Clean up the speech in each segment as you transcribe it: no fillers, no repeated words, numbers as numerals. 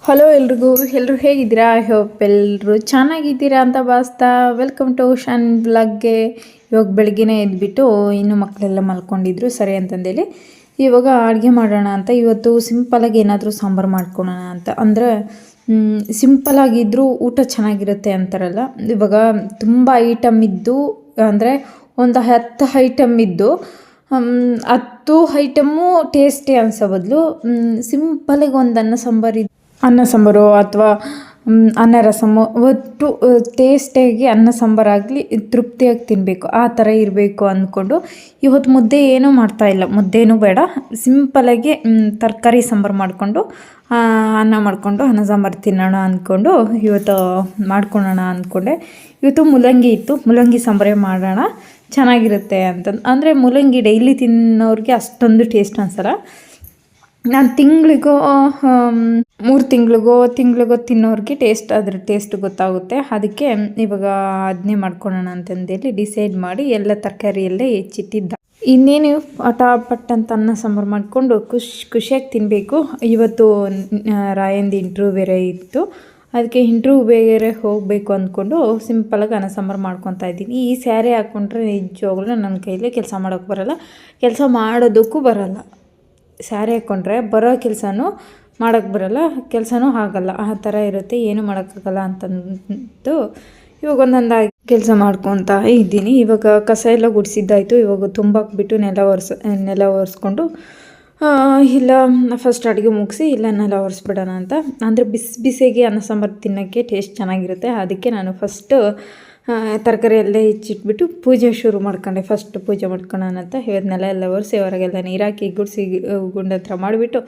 Hello ಎಲ್ಲರೂ ಹೇಗಿದ್ದೀರಾ? I hope ಎಲ್ಲರೂ ಚೆನ್ನಾಗಿದ್ದೀರಾ ಅಂತ ಭಾವಿಸ್ತಾ ವೆಲ್ಕಮ್ ಟು ಓಷನ್ ಬ್ಲಾಗ್ಗೆ. ಇವಾಗ ಬೆಳಗ್ಗೆನೇ ಎದ್ಬಿಟ್ಟು ಇನ್ನೂ ಮಕ್ಕಳೆಲ್ಲ ಮಲ್ಕೊಂಡಿದ್ರು ಸರಿ ಅಂತಂದೇಳಿ ಇವಾಗ ಅಡುಗೆ ಮಾಡೋಣ ಅಂತ. ಇವತ್ತು ಸಿಂಪಲಾಗಿ ಏನಾದರೂ ಸಾಂಬಾರು ಮಾಡ್ಕೊಳ್ಳೋಣ ಅಂತ. ಅಂದರೆ ಸಿಂಪಲಾಗಿದ್ದರೂ ಊಟ ಚೆನ್ನಾಗಿರುತ್ತೆ ಅಂತಾರಲ್ಲ, ಇವಾಗ ತುಂಬ ಐಟಮ್ ಇದ್ದು ಅಂದರೆ ಒಂದು 10 ಐಟಮ್ ಇದ್ದು 10 ಐಟಮ್ಮು ಟೇಸ್ಟಿ ಅನಿಸೋ ಬದಲು ಸಿಂಪಲಾಗಿ ಒಂದು ಅನ್ನ ಸಾಂಬಾರು ಅಥವಾ ಅನ್ನ ರಸಮ್ಮು ಒಟ್ಟು ಟೇಸ್ಟಿಯಾಗಿ ಅನ್ನ ಸಾಂಬಾರಾಗಲಿ ತೃಪ್ತಿಯಾಗಿ ತಿನ್ನಬೇಕು, ಆ ಥರ ಇರಬೇಕು ಅಂದ್ಕೊಂಡು ಇವತ್ತು ಮುದ್ದೆ ಏನೂ ಮಾಡ್ತಾಯಿಲ್ಲ. ಮುದ್ದೇನೂ ಬೇಡ, ಸಿಂಪಲಾಗಿ ತರಕಾರಿ ಸಾಂಬಾರು ಮಾಡಿಕೊಂಡು ಅನ್ನ ಮಾಡಿಕೊಂಡು ಅನ್ನ ಸಾಂಬಾರು ತಿನ್ನೋಣ ಅಂದ್ಕೊಂಡು ಇವತ್ತು ಮಾಡ್ಕೊಳ್ಳೋಣ ಅಂದ್ಕೊಂಡೆ. ಇವತ್ತು ಮೂಲಂಗಿ ಇತ್ತು, ಮೂಲಂಗಿ ಸಾಂಬಾರೇ ಮಾಡೋಣ ಚೆನ್ನಾಗಿರುತ್ತೆ ಅಂತಂದು. ಅಂದರೆ ಮೂಲಂಗಿ ಡೈಲಿ ತಿನ್ನೋರಿಗೆ ಅಷ್ಟೊಂದು ಟೇಸ್ಟ್ ಅನ್ಸಲ್ಲ. ನಾನು ತಿಂಗಳಿಗೋ 3 ತಿಂಗಳಿಗೋ ತಿನ್ನೋರಿಗೆ ಅದ್ರ ಟೇಸ್ಟ್ ಗೊತ್ತಾಗುತ್ತೆ. ಅದಕ್ಕೆ ಇವಾಗ ಅದನ್ನೇ ಮಾಡ್ಕೊಳ್ಳೋಣ ಅಂತಂದೇಳಿ ಡಿಸೈಡ್ ಮಾಡಿ ಎಲ್ಲ ತರಕಾರಿ ಎಲ್ಲ ಹೆಚ್ಚಿಟ್ಟಿದ್ದ. ಇನ್ನೇನು ಪಟಾಪಟ್ ಅಂತ ಅನ್ನ ಸಾಂಬಾರು ಮಾಡಿಕೊಂಡು ಖುಷಿಯಾಗಿ ತಿನ್ನಬೇಕು. ಇವತ್ತು ರಾಯಂದು ಇಂಟ್ರ್ವ್ಯೂ ಬೇರೆ ಇತ್ತು, ಅದಕ್ಕೆ ಇಂಟ್ರ್ವ್ಯೂ ಬೇರೆ ಹೋಗಬೇಕು ಅಂದ್ಕೊಂಡು ಸಿಂಪಲಾಗಿ ಅನ್ನ ಸಾಂಬಾರು ಮಾಡ್ಕೊತಾ ಇದ್ದೀನಿ. ಈ ಸ್ಯಾರಿ ಹಾಕ್ಕೊಂಡ್ರೆ ನಿಜವಾಗ್ಲೂ ನನ್ನ ಕೈಲೇ ಕೆಲಸ ಮಾಡೋಕ್ಕೆ ಬರೋಲ್ಲ, ಕೆಲಸ ಮಾಡೋದಕ್ಕೂ ಬರೋಲ್ಲ. ಸ್ಯಾರಿ ಹಾಕ್ಕೊಂಡ್ರೆ ಬರೋ ಕೆಲಸನೂ ಮಾಡೋಕ್ಕೆ ಬರೋಲ್ಲ, ಕೆಲಸನೂ ಆಗಲ್ಲ, ಆ ಥರ ಇರುತ್ತೆ. ಏನೂ ಮಾಡೋಕ್ಕಾಗಲ್ಲ ಅಂತಂದು ಇವಾಗ ಒಂದೊಂದಾಗಿ ಕೆಲಸ ಮಾಡ್ಕೊತಾ ಇದ್ದೀನಿ. ಇವಾಗ ಕಸ ಎಲ್ಲ ಗುಡಿಸಿದ್ದಾಯಿತು. ಇವಾಗ ತುಂಬಾಕ್ಬಿಟ್ಟು ನೆಲ ಒರೆಸ್ಕೊಂಡು ಇಲ್ಲ ಫಸ್ಟ್ ಅಡುಗೆ ಮುಗಿಸಿ ಇಲ್ಲ ನೆಲ ಒರೆಸ್ಬಿಡೋಣ ಅಂತ. ಅಂದರೆ ಬಿಸಿಗೆ ಅನ್ನ ಸಾಂಬಾರು ತಿನ್ನೋಕ್ಕೆ ಟೇಸ್ಟ್ ಚೆನ್ನಾಗಿರುತ್ತೆ. ಅದಕ್ಕೆ ನಾನು ಫಸ್ಟು ತರಕಾರಿ ಎಲ್ಲ ಹೆಚ್ಚಿಟ್ಬಿಟ್ಟು ಪೂಜೆ ಶುರು ಮಾಡ್ಕೊಂಡೆ. ಫಸ್ಟ್ ಪೂಜೆ ಮಾಡ್ಕೊಳ್ಳೋಣ ಅಂತ ಇವತ್ತು ನೆಲ ಎಲ್ಲ ಒರೆಸಿ ಹೊರಗೆಲ್ಲ ನೀರು ಹಾಕಿ ಗುಡಿಸಿ ಗುಂಡ ಹತ್ರ ಮಾಡಿಬಿಟ್ಟು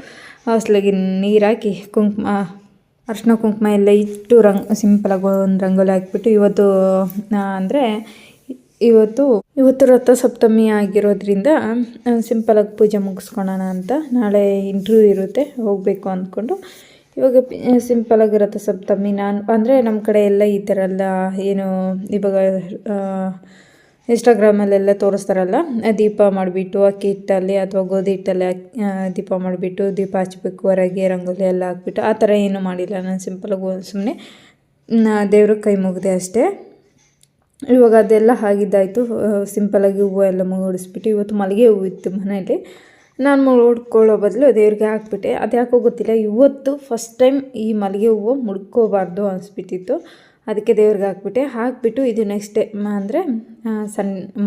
ಹೊಸ್ಲಾಗಿ ನೀರು ಹಾಕಿ ಅರ್ಶಿನ ಕುಂಕುಮ ಎಲ್ಲ ಇಟ್ಟು ಸಿಂಪಲಾಗಿ ಒಂದು ರಂಗೋಲಿ ಹಾಕ್ಬಿಟ್ಟು ಇವತ್ತು ರಥಸಪ್ತಮಿ ಆಗಿರೋದ್ರಿಂದ ಸಿಂಪಲಾಗಿ ಪೂಜೆ ಮುಗಿಸ್ಕೊಳ್ಳೋಣ ಅಂತ. ನಾಳೆ ಇಂಟ್ರ್ವ್ಯೂ ಇರುತ್ತೆ, ಹೋಗಬೇಕು ಅಂದ್ಕೊಂಡು ಇವಾಗ ಸಿಂಪಲಾಗಿ ರಥಸಪ್ತಮಿ ಅಂದರೆ ನಮ್ಮ ಕಡೆ ಎಲ್ಲ ಈ ಥರ ಎಲ್ಲ ಏನು ಇವಾಗ ಇನ್ಸ್ಟಾಗ್ರಾಮಲ್ಲೆಲ್ಲ ತೋರಿಸ್ತಾರಲ್ಲ, ದೀಪ ಮಾಡಿಬಿಟ್ಟು ಅಕ್ಕಿ ಹಿಟ್ಟಲ್ಲಿ ಅಥವಾ ಗೋಧಿ ಹಿಟ್ಟಲ್ಲಿ ದೀಪ ಮಾಡಿಬಿಟ್ಟು ದೀಪ ಹಚ್ಬೇಕು, ಹೊರಗೆ ರಂಗೋಲಿ ಎಲ್ಲ ಹಾಕ್ಬಿಟ್ಟು ಆ ಥರ ಏನೂ ಮಾಡಿಲ್ಲ. ನಾನು ಸಿಂಪಲಾಗಿ ಸುಮ್ಮನೆ ದೇವ್ರಿಗೆ ಕೈ ಮುಗಿದೆ ಅಷ್ಟೇ. ಇವಾಗ ಅದೆಲ್ಲ ಆಗಿದ್ದಾಯಿತು. ಸಿಂಪಲಾಗಿ ಹೂವು ಎಲ್ಲ ಮುಡಿಸ್ಬಿಟ್ಟು ಇವತ್ತು ಮಲ್ಲಿಗೆ ಹೂವು ಇತ್ತು ಮನೆಯಲ್ಲಿ, ನಾನು ಮುಡ್ಕೊಳ್ಳೋ ಬದಲು ದೇವ್ರಿಗೆ ಹಾಕ್ಬಿಟ್ಟೆ. ಅದು ಯಾಕೋ ಗೊತ್ತಿಲ್ಲ, ಇವತ್ತು ಫಸ್ಟ್ ಟೈಮ್ ಈ ಮಲ್ಲಿಗೆ ಹೂವು ಮುಡ್ಕೋಬಾರ್ದು ಅನಿಸ್ಬಿಟ್ಟಿತ್ತು. ಅದಕ್ಕೆ ದೇವ್ರಿಗೆ ಹಾಕ್ಬಿಟ್ಟು ಇದು ನೆಕ್ಸ್ಟ್ ಡೇ ಅಂದರೆ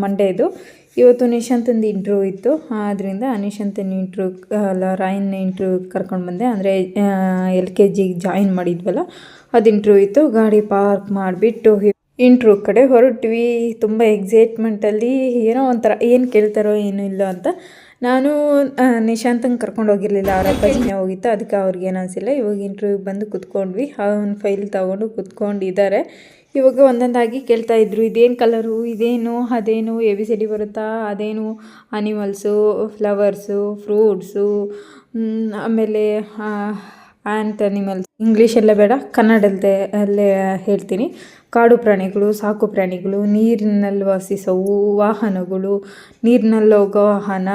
ಮಂಡೇದು ಇವತ್ತು ನಿಶಾಂತಂದು ಇಂಟ್ರ್ವ್ಯೂ ಇತ್ತು. ಆದ್ದರಿಂದ ನಿಶಾಂತನ ರಾಯನ್ನ ಇಂಟ್ರ್ವ್ಯೂ ಕರ್ಕೊಂಡು ಬಂದೆ. ಅಂದರೆ LKG ಜಾಯಿನ್ ಮಾಡಿದ್ವಲ್ಲ, ಅದು ಇಂಟ್ರ್ವ್ಯೂ ಇತ್ತು. ಗಾಡಿ ಪಾರ್ಕ್ ಮಾಡಿಬಿಟ್ಟು ಇಂಟ್ರ್ವ್ಯೂ ಕಡೆ ಹೊರಟ್ವಿ. ತುಂಬ ಎಕ್ಸೈಟ್ಮೆಂಟಲ್ಲಿ ಏನೋ ಒಂಥರ ಏನು ಕೇಳ್ತಾರೋ ಏನೂ ಇಲ್ಲ ಅಂತ. ನಾನು ನಿಶಾಂತಂಗೆ ಕರ್ಕೊಂಡು ಹೋಗಿರಲಿಲ್ಲ, ಅವರ ಅಪ್ಪಾಜಿನೇ ಹೋಗಿತ್ತು, ಅದಕ್ಕೆ ಅವ್ರಿಗೇನು ಅನಿಸಿಲ್ಲ. ಇವಾಗ ಇಂಟ್ರ್ವ್ಯೂಗೆ ಬಂದು ಕುತ್ಕೊಂಡ್ವಿ. ಒಂದು ಫೈಲ್ ತೊಗೊಂಡು ಕುತ್ಕೊಂಡಿದ್ದಾರೆ. ಇವಾಗ ಒಂದೊಂದಾಗಿ ಕೇಳ್ತಾಯಿದ್ರು, ಇದೇನು ಕಲರು, ಇದೇನು ಅದೇನು ABCD ಬರುತ್ತಾ, ಅದೇನು ಅನಿಮಲ್ಸು, ಫ್ಲವರ್ಸು, ಫ್ರೂಟ್ಸು, ಆಮೇಲೆ ಅನಿಮಲ್ಸ್. ಇಂಗ್ಲೀಷೆಲ್ಲ ಬೇಡ, ಕನ್ನಡದಲ್ಲೇ ಹೇಳ್ತೀನಿ. ಕಾಡು ಪ್ರಾಣಿಗಳು, ಸಾಕು ಪ್ರಾಣಿಗಳು, ನೀರಿನಲ್ಲಿ ವಾಸಿಸವು ವಾಹನಗಳು, ನೀರಿನಲ್ಲಿ ಹೋಗೋ ವಾಹನ,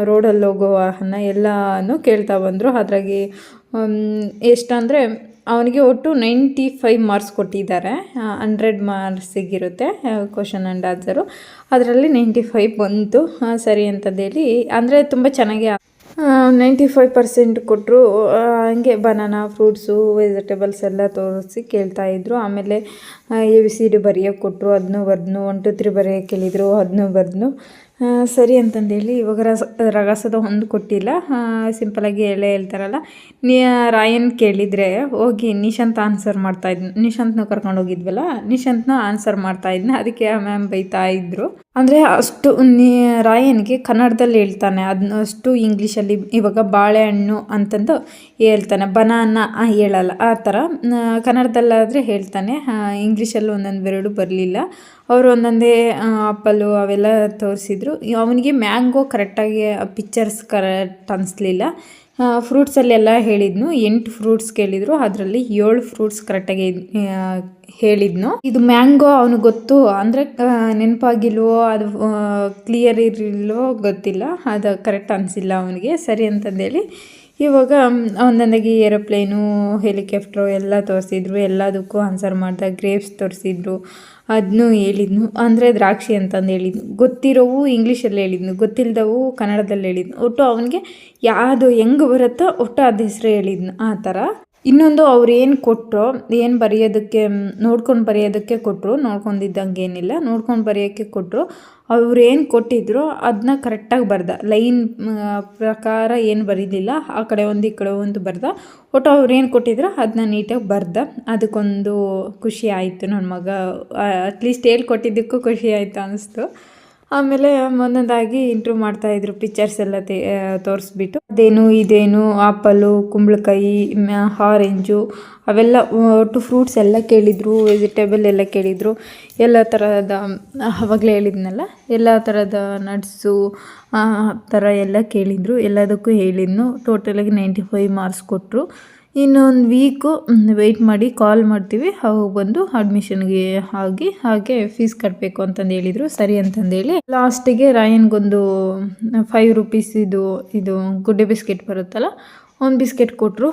ರೋಡಲ್ಲಿ ಹೋಗೋ ವಾಹನ ಎಲ್ಲನೂ ಕೇಳ್ತಾ ಬಂದರು. ಅದ್ರಾಗೆ ಎಷ್ಟಂದರೆ ಅವನಿಗೆ ಒಟ್ಟು 95 ಮಾರ್ಕ್ಸ್ ಕೊಟ್ಟಿದ್ದಾರೆ. 100 ಮಾರ್ಕ್ಸಿಗಿರುತ್ತೆ ಕ್ವಶನ್ ಆ್ಯಂಡ್ ಆನ್ಸರು. ಅದರಲ್ಲಿ 95 ಬಂತು. ಸರಿ ಅಂತಂದೇಳಿ ಅಂದರೆ ತುಂಬ ಚೆನ್ನಾಗಿ 95% ಕೊಟ್ಟರು. ಹಂಗೆ ಬನಾನಾ, ಫ್ರೂಟ್ಸು, ವೆಜಿಟೇಬಲ್ಸ್ ಎಲ್ಲ ತೋರಿಸಿ ಕೇಳ್ತಾಯಿದ್ರು. ಆಮೇಲೆ ABCD ಬರೆಯೋಕ್ಕೆ ಕೊಟ್ಟರು, ಅದನ್ನೂ ಬರ್ದನು. 1 2 3 ಬರೆಯೋಕ್ಕೆ ಹೇಳಿದರು, ಅದನ್ನೂ ಬರ್ದನು. ಸರಿ ಅಂತಂದೇಳಿ ಇವಾಗ ರಗಸದ ಒಂದು ಕೊಟ್ಟಿಲ್ಲ, ಸಿಂಪಲಾಗಿ ಹೇಳ್ತಾರಲ್ಲ. ರಾಯನ್ ಕೇಳಿದರೆ ಹೋಗಿ ನಿಶಾಂತ್ ಆನ್ಸರ್ ಮಾಡ್ತಾಯಿದ್ನು. ನಿಶಾಂತ್ನ ಕರ್ಕೊಂಡು ಹೋಗಿದ್ವಲ್ಲ, ನಿಶಾಂತ್ನ ಆನ್ಸರ್ ಮಾಡ್ತಾಯಿದ್ನ. ಅದಕ್ಕೆ ಆ ಮ್ಯಾಮ್ ಬೈತಾಯಿದ್ರು. ಅಂದರೆ ಅಷ್ಟು ರಾಯನ್ಗೆ ಕನ್ನಡದಲ್ಲಿ ಹೇಳ್ತಾನೆ, ಅದನ್ನ ಅಷ್ಟು ಇಂಗ್ಲೀಷಲ್ಲಿ. ಇವಾಗ ಬಾಳೆಹಣ್ಣು ಅಂತಂದು ಹೇಳ್ತಾನೆ, ಬನಾನ ಹೇಳಲ್ಲ. ಆ ಥರ ಕನ್ನಡದಲ್ಲಾದರೆ ಹೇಳ್ತಾನೆ, ಇಂಗ್ಲೀಷಲ್ಲಿ ಒಂದೊಂದು ವರ್ಡು ಬರಲಿಲ್ಲ. ಅವರು ಒಂದೊಂದೇ ಆಪಲ್ಲು ಅವೆಲ್ಲ ತೋರಿಸಿದ್ರು. ಅವನಿಗೆ ಮ್ಯಾಂಗೋ ಕರೆಕ್ಟಾಗಿ ಪಿಕ್ಚರ್ಸ್ ಕರೆಕ್ಟ್ ಅನಿಸ್ಲಿಲ್ಲ. ಫ್ರೂಟ್ಸಲ್ಲೆಲ್ಲ ಹೇಳಿದ್ನು, 8 ಫ್ರೂಟ್ಸ್ ಕೇಳಿದರು, ಅದರಲ್ಲಿ 7 ಫ್ರೂಟ್ಸ್ ಕರೆಕ್ಟಾಗಿ ಹೇಳಿದ್ನು. ಇದು ಮ್ಯಾಂಗೋ ಅವನಿಗೆ ಗೊತ್ತು, ಅಂದರೆ ನೆನಪಾಗಿಲ್ವೋ ಅದು ಕ್ಲಿಯರ್ ಇರಲಿಲ್ವೋ ಗೊತ್ತಿಲ್ಲ, ಅದು ಕರೆಕ್ಟ್ ಅನಿಸಿಲ್ಲ ಅವನಿಗೆ. ಸರಿ ಅಂತಂದೇಳಿ ಇವಾಗ ಒಂದೊಂದಾಗಿ ಏರೋಪ್ಲೇನು, ಹೆಲಿಕಾಪ್ಟ್ರು ಎಲ್ಲ ತೋರಿಸಿದ್ರು. ಎಲ್ಲದಕ್ಕೂ ಆನ್ಸರ್ ಮಾಡ್ದೆ. ಗ್ರೇಪ್ಸ್ ತೋರಿಸಿದ್ರು, ಅದನ್ನೂ ಹೇಳಿದ್ನು. ಅಂದರೆ ದ್ರಾಕ್ಷಿ ಅಂತಂದು ಹೇಳಿದ್ನು. ಗೊತ್ತಿರೋವು ಇಂಗ್ಲೀಷಲ್ಲಿ ಹೇಳಿದ್ನು, ಗೊತ್ತಿಲ್ಲದವು ಕನ್ನಡದಲ್ಲಿ ಹೇಳಿದ್ನು. ಒಟ್ಟು ಅವನಿಗೆ ಯಾವುದು ಹೆಂಗೆ ಬರುತ್ತೋ ಒಟ್ಟು ಅದು ಹೆಸರು ಹೇಳಿದ್ನು. ಆ ಥರ ಇನ್ನೊಂದು ಅವ್ರು ಏನು ಕೊಟ್ಟರು, ಏನು ಬರೆಯೋದಕ್ಕೆ ನೋಡ್ಕೊಂಡು ಬರೆಯೋದಕ್ಕೆ ಕೊಟ್ಟರು. ನೋಡ್ಕೊಂಡಿದ್ದಂಗೆ ಏನಿಲ್ಲ, ನೋಡ್ಕೊಂಡು ಬರೆಯೋಕ್ಕೆ ಕೊಟ್ಟರು. ಅವ್ರು ಏನು ಕೊಟ್ಟಿದ್ರು ಅದನ್ನ ಕರೆಕ್ಟಾಗಿ ಬರ್ದ. ಲೈನ್ ಪ್ರಕಾರ ಏನು ಬರೀಲಿಲ್ಲ, ಆ ಕಡೆ ಒಂದು ಈ ಕಡೆ ಒಂದು ಬರ್ದ. ಒಟ್ಟು ಅವ್ರು ಏನು ಕೊಟ್ಟಿದ್ರು ಅದನ್ನ ನೀಟಾಗಿ ಬರ್ದ. ಅದಕ್ಕೊಂದು ಖುಷಿ ಆಯಿತು. ನನ್ನ ಮಗ ಅಟ್ಲೀಸ್ಟ್ ಹೇಳ್ಕೊಟ್ಟಿದ್ದಕ್ಕೂ ಖುಷಿ ಆಯಿತು ಅನ್ನಿಸ್ತು. ಆಮೇಲೆ ಒಂದೊಂದಾಗಿ ಇಂಟ್ರೂವ್ ಮಾಡ್ತಾಯಿದ್ರು. ಪಿಕ್ಚರ್ಸ್ ಎಲ್ಲ ತೋರಿಸ್ಬಿಟ್ಟು ಅದೇನು ಇದೇನು ಆಪಲ್ಲು, ಕುಂಬಳಕಾಯಿ, ಆರೆಂಜು ಅವೆಲ್ಲ ಒಟ್ಟು ಫ್ರೂಟ್ಸ್ ಎಲ್ಲ ಕೇಳಿದರು. ವೆಜಿಟೇಬಲ್ ಎಲ್ಲ ಕೇಳಿದರು. ಎಲ್ಲ ಥರದ ಆವಾಗಲೇ ಹೇಳಿದ್ನಲ್ಲ, ಎಲ್ಲ ಥರದ ನಟ್ಸು ಆ ಥರ ಎಲ್ಲ ಕೇಳಿದರು. ಎಲ್ಲದಕ್ಕೂ ಹೇಳಿದ್ನು. ಟೋಟಲಾಗಿ 95 ಮಾರ್ಕ್ಸ್ ಕೊಟ್ಟರು. ಇನ್ನೊಂದು ವೀಕು ವೆಯ್ಟ್ ಮಾಡಿ ಕಾಲ್ ಮಾಡ್ತೀವಿ, ಅವಾಗ ಬಂದು ಅಡ್ಮಿಷನ್ಗೆ ಹಾಗೆ ಫೀಸ್ ಕಟ್ಟಬೇಕು ಅಂತಂದು ಹೇಳಿದರು. ಸರಿ ಅಂತಂದೇಳಿ ಲಾಸ್ಟಿಗೆ ರಾಯನ್ಗೊಂದು 5 ರೂಪೀಸ್ ಇದು ಗುಡ್ಡೆ ಬಿಸ್ಕೆಟ್ ಬರುತ್ತಲ್ಲ, ಒಂದು ಬಿಸ್ಕೆಟ್ ಕೊಟ್ಟರು.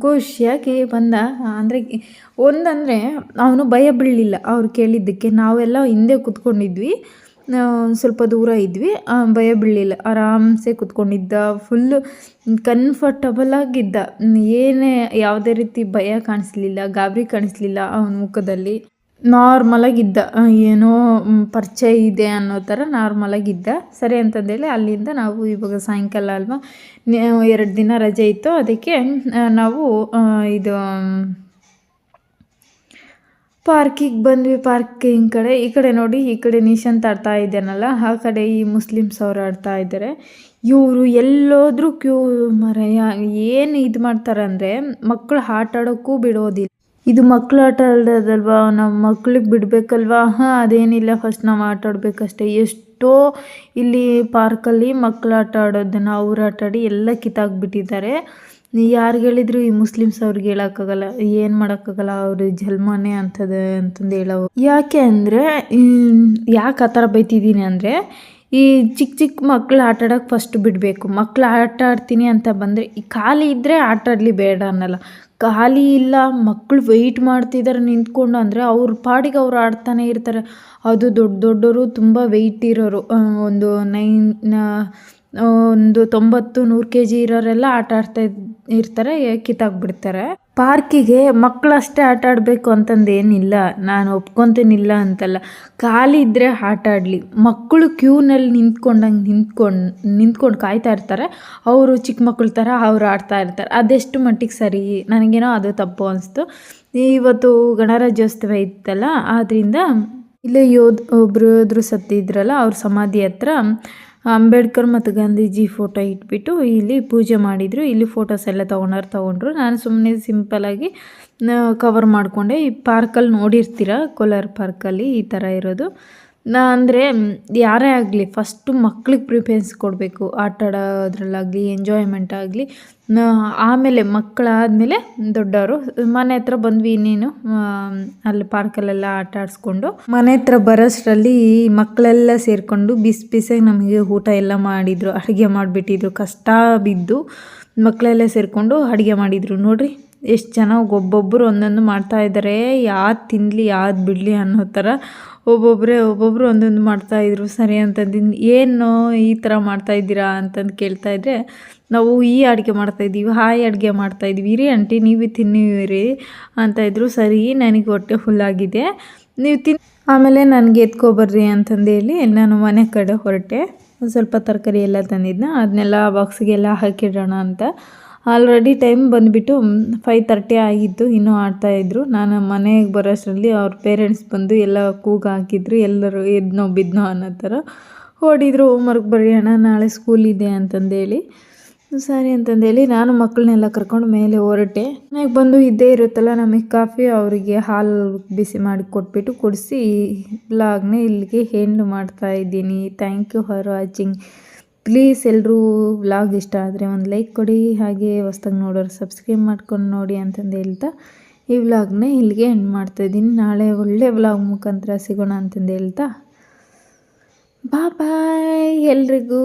ಖುಷಿಯಾಗಿ ಬಂದ. ಅಂದರೆ ಒಂದಂದರೆ ಅವನು ಭಯ ಬೀಳಲಿಲ್ಲ ಅವ್ರು ಕೇಳಿದ್ದಕ್ಕೆ. ನಾವೆಲ್ಲ ಹಿಂದೆ ಕೂತ್ಕೊಂಡಿದ್ವಿ, ಸ್ವಲ್ಪ ದೂರ ಇದ್ವಿ. ಭಯ ಬೀಳಲಿಲ್ಲ, ಆರಾಮ್ಸೆ ಕೂತ್ಕೊಂಡಿದ್ದ. ಫುಲ್ಲು ಕಂಫರ್ಟಬಲ್ ಆಗಿದ್ದ. ಏನೇ ಯಾವುದೇ ರೀತಿ ಭಯ ಕಾಣಿಸ್ಲಿಲ್ಲ, ಗಾಬರಿ ಕಾಣಿಸ್ಲಿಲ್ಲ ಅವನ ಮುಖದಲ್ಲಿ. ನಾರ್ಮಲಾಗಿದ್ದ, ಏನೋ ಪರಿಚಯ ಇದೆ ಅನ್ನೋ ಥರ ನಾರ್ಮಲಾಗಿದ್ದ. ಸರಿ ಅಂತಂದೇಳಿ ಅಲ್ಲಿಂದ ನಾವು ಇವಾಗ ಸಾಯಂಕಾಲ ಅಲ್ವಾ, 2 ದಿನ ರಜೆ ಇತ್ತು. ಅದಕ್ಕೆ ನಾವು ಇದು ಪಾರ್ಕಿಗೆ ಬಂದ್ವಿ. ಪಾರ್ಕಿಂಗ್ ಕಡೆ ಈ ಕಡೆ ನೋಡಿ, ಈ ಕಡೆ ನಿಶಾಂತ್ ಆಡ್ತಾ ಇದ್ದಾನಲ್ಲ, ಆ ಕಡೆ ಈ ಮುಸ್ಲಿಮ್ಸ್ ಅವ್ರು ಆಡ್ತಾ ಇದ್ದಾರೆ. ಇವರು ಎಲ್ಲೋದ್ರೂ ಕ್ಯೂ ಮರಯ್ಯ. ಏನು ಇದು ಮಾಡ್ತಾರೆ ಅಂದರೆ ಮಕ್ಕಳು ಆಟ ಆಡೋಕ್ಕೂ ಬಿಡೋದಿಲ್ಲ. ಇದು ಮಕ್ಕಳು ಆಟ ಆಡೋದಲ್ವಾ, ನಮ್ಮ ಮಕ್ಳಿಗೆ ಬಿಡಬೇಕಲ್ವಾ? ಅದೇನಿಲ್ಲ, ಫಸ್ಟ್ ನಾವು ಆಟ ಆಡಬೇಕಷ್ಟೇ. ಎಷ್ಟೋ ಇಲ್ಲಿ ಪಾರ್ಕಲ್ಲಿ ಮಕ್ಕಳು ಆಟ ಆಡೋದನ್ನು ಅವ್ರು ಆಟ ಆಡಿ ಎಲ್ಲ ಕಿತ್ತಾಕ್ಬಿಟ್ಟಿದ್ದಾರೆ. ಯಾರು ಹೇಳಿದ್ರು ಈ ಮುಸ್ಲಿಮ್ಸ್ ಅವ್ರಿಗೆ ಹೇಳೋಕ್ಕಾಗಲ್ಲ, ಏನು ಮಾಡೋಕ್ಕಾಗಲ್ಲ, ಅವ್ರ ಜಲ್ಮಾನೇ ಅಂತಂದು ಹೇಳೋವು. ಯಾಕೆ ಅಂದರೆ ಯಾಕೆ ಆ ಥರ ಬೈತಿದ್ದೀನಿ ಅಂದರೆ, ಈ ಚಿಕ್ಕ ಮಕ್ಕಳು ಆಟ ಆಡೋಕ್ಕೆ ಫಸ್ಟ್ ಬಿಡಬೇಕು. ಮಕ್ಕಳು ಆಟ ಆಡ್ತೀನಿ ಅಂತ ಬಂದರೆ, ಈ ಖಾಲಿ ಇದ್ದರೆ ಆಟ ಆಡಲಿ, ಬೇಡ ಅನ್ನಲ್ಲ. ಖಾಲಿ ಇಲ್ಲ, ಮಕ್ಕಳು ವೆಯ್ಟ್ ಮಾಡ್ತಿದ್ದಾರೆ ನಿಂತ್ಕೊಂಡು ಅಂದರೆ ಅವ್ರ ಪಾಡಿಗೆ ಅವ್ರು ಆಡ್ತಾನೆ ಇರ್ತಾರೆ. ಅದು ದೊಡ್ಡವರು, ತುಂಬ ವೆಯ್ಟ್ ಇರೋರು, ಒಂದು 90-100 kg ಇರೋರೆಲ್ಲ ಆಟ ಆಡ್ತಾ ಇರ್ತಾರೆ, ಕಿತ್ತಾಕ್ಬಿಡ್ತಾರೆ. ಪಾರ್ಕಿಗೆ ಮಕ್ಕಳಷ್ಟೇ ಆಟ ಆಡಬೇಕು ಅಂತಂದು ಏನಿಲ್ಲ, ನಾನು ಒಪ್ಕೊತೀನಿಲ್ಲ ಅಂತಲ್ಲ. ಖಾಲಿ ಇದ್ದರೆ ಆಟ ಆಡಲಿ. ಮಕ್ಕಳು ಕ್ಯೂನಲ್ಲಿ ನಿಂತ್ಕೊಂಡು ಕಾಯ್ತಾ ಇರ್ತಾರೆ. ಅವರು ಚಿಕ್ಕ ಮಕ್ಕಳ ಥರ ಅವ್ರು ಆಡ್ತಾ ಇರ್ತಾರೆ. ಅದೆಷ್ಟು ಮಟ್ಟಿಗೆ ಸರಿ? ನನಗೇನೋ ಅದು ತಪ್ಪು ಅನಿಸ್ತು. ಇವತ್ತು ಗಣರಾಜ್ಯೋತ್ಸವ ಇತ್ತಲ್ಲ, ಆದ್ದರಿಂದ ಇಲ್ಲೇ ಒಬ್ಬರು ಸತ್ತಿದ್ರಲ್ಲ, ಅವ್ರ ಸಮಾಧಿ ಹತ್ರ ಅಂಬೇಡ್ಕರ್ ಮತ್ತು ಗಾಂಧೀಜಿ ಫೋಟೋ ಇಟ್ಬಿಟ್ಟು ಇಲ್ಲಿ ಪೂಜೆ ಮಾಡಿದರು. ಇಲ್ಲಿ ಫೋಟೋಸ್ ಎಲ್ಲ ತೊಗೊಂಡ್ರು. ನಾನು ಸುಮ್ಮನೆ ಸಿಂಪಲಾಗಿ ಕವರ್ ಮಾಡಿಕೊಂಡೆ. ಈ ಪಾರ್ಕಲ್ಲಿ ನೋಡಿರ್ತೀರ, ಕೋಲಾರ ಪಾರ್ಕಲ್ಲಿ ಈ ಥರ ಇರೋದು. ಅಂದರೆ ಯಾರೇ ಆಗಲಿ ಫಸ್ಟು ಮಕ್ಳಿಗೆ ಪ್ರಿಫರೆನ್ಸ್ ಕೊಡಬೇಕು. ಆಟ ಆಡೋದ್ರಲ್ಲಾಗಲಿ, ಎಂಜಾಯ್ಮೆಂಟ್ ಆಗಲಿ. ಆಮೇಲೆ ಮಕ್ಕಳಾದಮೇಲೆ ದೊಡ್ಡವರು. ಮನೆ ಹತ್ರ ಬಂದ್ವಿ, ಇನ್ನೇನು ಅಲ್ಲಿ ಪಾರ್ಕಲ್ಲೆಲ್ಲ ಆಟ ಆಡಿಸ್ಕೊಂಡು ಮನೆ ಹತ್ರ ಬರೋಷ್ಟರಲ್ಲಿ ಮಕ್ಕಳೆಲ್ಲ ಸೇರಿಕೊಂಡು ಬಿಸಿಯಾಗಿ ನಮಗೆ ಊಟ ಎಲ್ಲ ಮಾಡಿದರು. ಅಡುಗೆ ಮಾಡಿಬಿಟ್ಟಿದ್ರು. ಕಷ್ಟ ಬಿದ್ದು ಮಕ್ಕಳೆಲ್ಲ ಸೇರಿಕೊಂಡು ಅಡುಗೆ ಮಾಡಿದರು. ನೋಡಿರಿ ಎಷ್ಟು ಚೆನ್ನಾಗಿ ಒಬ್ಬೊಬ್ಬರು ಒಂದೊಂದು ಮಾಡ್ತಾಯಿದ್ದಾರೆ. ಯಾವ್ದು ತಿನ್ನಲಿ ಯಾವ್ದು ಬಿಡಲಿ ಅನ್ನೋ ಥರ ಒಬ್ಬೊಬ್ಬರು ಒಂದೊಂದು ಮಾಡ್ತಾಯಿದ್ರು. ಸರಿ ಅಂತಂದಿದ್ದು, ಏನು ಈ ಥರ ಮಾಡ್ತಾಯಿದ್ದೀರಾ ಅಂತಂದು ಕೇಳ್ತಾಯಿದ್ರೆ, ನಾವು ಈ ಅಡುಗೆ ಮಾಡ್ತಾಯಿದ್ದೀವಿ, ಅಡುಗೆ ಮಾಡ್ತಾಯಿದ್ವಿ, ಇರಿ ಆಂಟಿ ನೀವು ತಿನ್ನಿರಿ ಅಂತಯಿದ್ರು. ಸರಿ, ನನಗೆ ಹೊಟ್ಟೆ ಫುಲ್ಲಾಗಿದೆ, ನೀವು ಆಮೇಲೆ ನನಗೆ ಎತ್ಕೊಬರ್ರಿ ಅಂತಂದೇಳಿ ನಾನು ಮನೆ ಕಡೆ ಹೊರಟೆ. ಒಂದು ಸ್ವಲ್ಪ ತರಕಾರಿ ಎಲ್ಲ ತಂದಿದ್ನ, ಅದನ್ನೆಲ್ಲ ಬಾಕ್ಸಿಗೆಲ್ಲ ಹಾಕಿಡೋಣ ಅಂತ. ಆಲ್ರೆಡಿ ಟೈಮ್ ಬಂದುಬಿಟ್ಟು 5:30 ಆಗಿತ್ತು. ಇನ್ನೂ ಆಡ್ತಾಯಿದ್ರು. ನಾನು ಮನೆಗೆ ಬರೋಷ್ಟರಲ್ಲಿ ಅವ್ರ ಪೇರೆಂಟ್ಸ್ ಬಂದು ಎಲ್ಲ ಕೂಗು ಹಾಕಿದ್ರು. ಎಲ್ಲರೂ ಎದ್ನೋ ಬಿದ್ನೋ ಅನ್ನೋ ಥರ ಹೊಡಿದ್ರು. ಹೋಮ್ವರ್ಕ್ ಬರೆಯೋಣ, ನಾಳೆ ಸ್ಕೂಲ್ ಇದೆ ಅಂತಂದೇಳಿ. ಸರಿ ಅಂತಂದೇಳಿ ನಾನು ಮಕ್ಕಳನ್ನೆಲ್ಲ ಕರ್ಕೊಂಡು ಮೇಲೆ ಹೊರಟೆ. ಮನೆಗೆ ಬಂದು ಇದ್ದೇ ಇರುತ್ತಲ್ಲ ನಮಗೆ ಕಾಫಿ, ಅವರಿಗೆ ಹಾಲು ಬಿಸಿ ಮಾಡಿ ಕೊಟ್ಬಿಟ್ಟು ಕುಡಿಸಿ ವ್ಲಾಗ್ನೇ ಇಲ್ಲಿಗೆ ಎಂಡ್ ಮಾಡ್ತಾಯಿದ್ದೀನಿ. Thank you for watching. Please ಎಲ್ಲರೂ ವ್ಲಾಗ್ ಇಷ್ಟ ಆದರೆ ಒಂದು ಲೈಕ್ ಕೊಡಿ. ಹಾಗೆ ಹೊಸ್ದಾಗಿ ನೋಡೋರು ಸಬ್ಸ್ಕ್ರೈಬ್ ಮಾಡ್ಕೊಂಡು ನೋಡಿ ಅಂತಂದು ಹೇಳ್ತಾ ಈ ವ್ಲಾಗ್ನೇ ಇಲ್ಲಿಗೆ ಎಂಡ್ ಮಾಡ್ತಾಯಿದ್ದೀನಿ. ನಾಳೆ ಒಳ್ಳೆ ವ್ಲಾಗ್ ಮುಖಾಂತರ ಸಿಗೋಣ ಅಂತಂದು ಹೇಳ್ತಾ ಬಾಯ್ ಎಲ್ರಿಗೂ.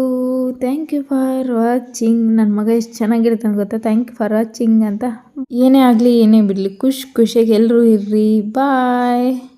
Thank you for watching. ನನ್ನ ಮಗ ಎಷ್ಟು ಚೆನ್ನಾಗಿರುತ್ತೆ ಅಂತ ಗೊತ್ತಾ, ಥ್ಯಾಂಕ್ ಯು ಫಾರ್ ವಾಚಿಂಗ್ ಅಂತ. ಏನೇ ಆಗಲಿ ಏನೇ ಬಿಡಲಿ ಖುಷಿಯಾಗಿ ಎಲ್ಲರೂ ಇರ್ರಿ. ಬಾಯ್.